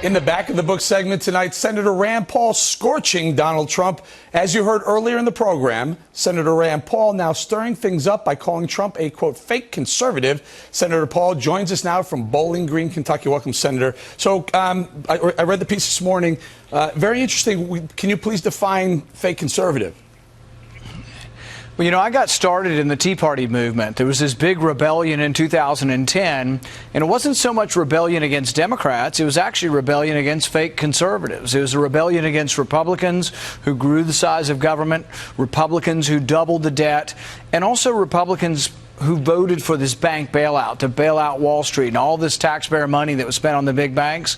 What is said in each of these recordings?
In the back of the book segment tonight, Senator Rand Paul scorching Donald Trump. As you heard earlier in the program, Senator Rand Paul now stirring things up by calling Trump a, quote, fake conservative. Senator Paul joins us now from Bolling Green, Kentucky. Welcome, Senator. So I read the piece this morning. Very interesting. Can you please define fake conservative? Well, you know, I got started in the Tea Party movement. There was this big rebellion in 2010, and it wasn't so much rebellion against Democrats. It was actually rebellion against fake conservatives. It was a rebellion against Republicans who grew the size of government, Republicans who doubled the debt, and also Republicans who voted for this bank bailout to bail out Wall Street and all this taxpayer money that was spent on the big banks.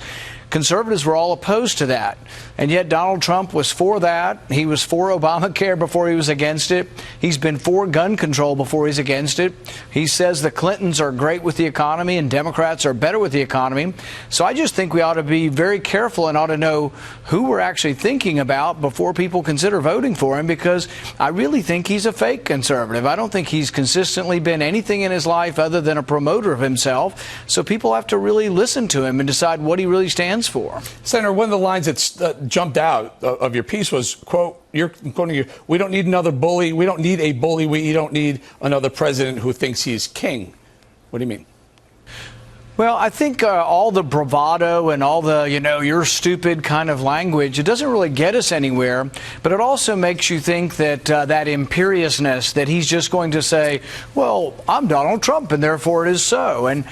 Conservatives were all opposed to that. And yet Donald Trump was for that. He was for Obamacare before he was against it. He's been for gun control before he's against it. He says the Clintons are great with the economy and Democrats are better with the economy. So I just think we ought to be very careful and ought to know who we're actually thinking about before people consider voting for him, because I really think he's a fake conservative. I don't think he's consistently been anything in his life other than a promoter of himself. So people have to really listen to him and decide what he really stands for. Senator, one of the lines that jumped out of your piece was, quote, you're quoting you, we don't need another bully. We don't need a bully. We don't need another president who thinks he's king. What do you mean? Well, I think all the bravado and all the, you know, you're stupid kind of language, it doesn't really get us anywhere. But it also makes you think that that imperiousness, that he's just going to say, well, I'm Donald Trump and therefore it is so. And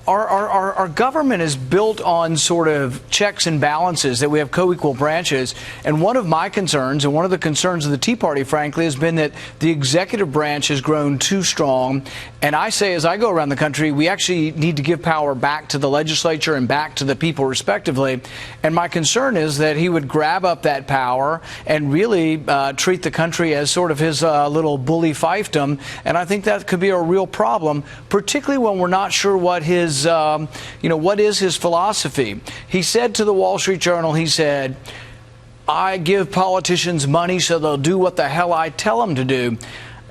our government is built on sort of checks and balances, that we have co-equal branches. And one of my concerns, and one of the concerns of the Tea Party, frankly, has been that the executive branch has grown too strong. And I say, as I go around the country, we actually need to give power back to the legislature and back to the people respectively. And my concern is that he would grab up that power and really treat the country as sort of his little bully fiefdom. And I think that could be a real problem, particularly when we're not sure what his what is his philosophy. He said to the Wall Street Journal, he said, I give politicians money so they'll do what the hell I tell them to do.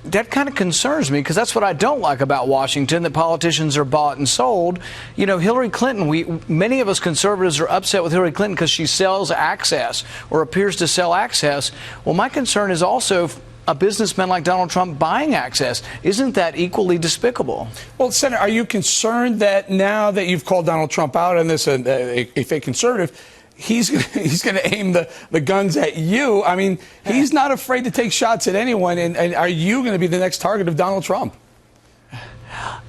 That kind of concerns me, because that's what I don't like about Washington, that politicians are bought and sold. You know, Hillary Clinton, many of us conservatives are upset with Hillary Clinton because she sells access or appears to sell access. Well, my concern is also a businessman like Donald Trump buying access. Isn't that equally despicable? Well, Senator, are you concerned that now that you've called Donald Trump out on this, a fake conservative, he's going to aim the guns at you? I mean, he's not afraid to take shots at anyone. And are you going to be the next target of Donald Trump?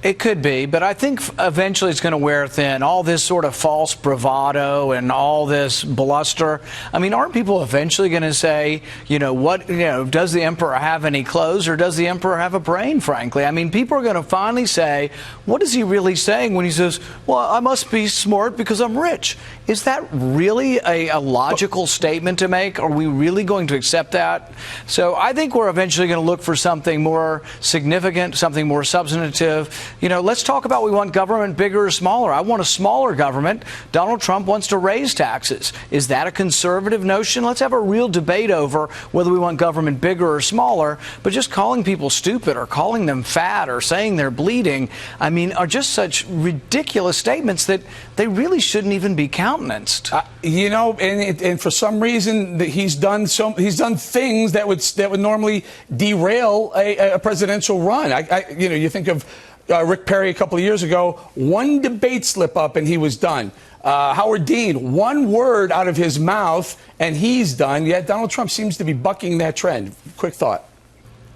It could be, but I think eventually it's going to wear thin. All this sort of false bravado and all this bluster. I mean, aren't people eventually going to say, does the emperor have any clothes, or does the emperor have a brain, frankly? I mean, people are going to finally say, what is he really saying when he says, well, I must be smart because I'm rich? Is that really a logical statement to make? Are we really going to accept that? So I think we're eventually going to look for something more significant, something more substantive. Let's talk about, we want government bigger or smaller. I want a smaller government. Donald Trump wants to raise taxes. Is that a conservative notion? Let's have a real debate over whether we want government bigger or smaller. But just calling people stupid or calling them fat or saying they're bleeding, I mean, are just such ridiculous statements that they really shouldn't even be countenanced. And for some reason he's done things that would normally derail a presidential run. You think of Rick Perry a couple of years ago, one debate slip up and he was done. Howard Dean, one word out of his mouth and he's done. Yet Donald Trump seems to be bucking that trend. Quick thought.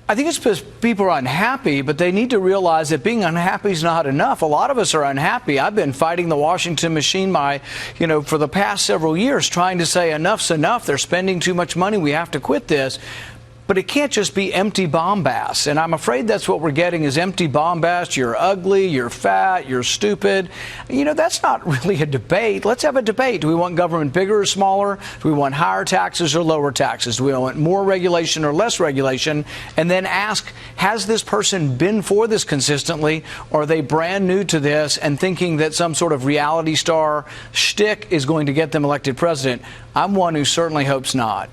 I think it's because people are unhappy, but they need to realize that being unhappy is not enough. A lot of us are unhappy. I've been fighting the Washington machine for the past several years, trying to say enough's enough. They're spending too much money. We have to quit this. But it can't just be empty bombast. And I'm afraid that's what we're getting, is empty bombast. You're ugly, you're fat, you're stupid. That's not really a debate. Let's have a debate. Do we want government bigger or smaller? Do we want higher taxes or lower taxes? Do we want more regulation or less regulation? And then ask, has this person been for this consistently? Or are they brand new to this and thinking that some sort of reality star shtick is going to get them elected president? I'm one who certainly hopes not.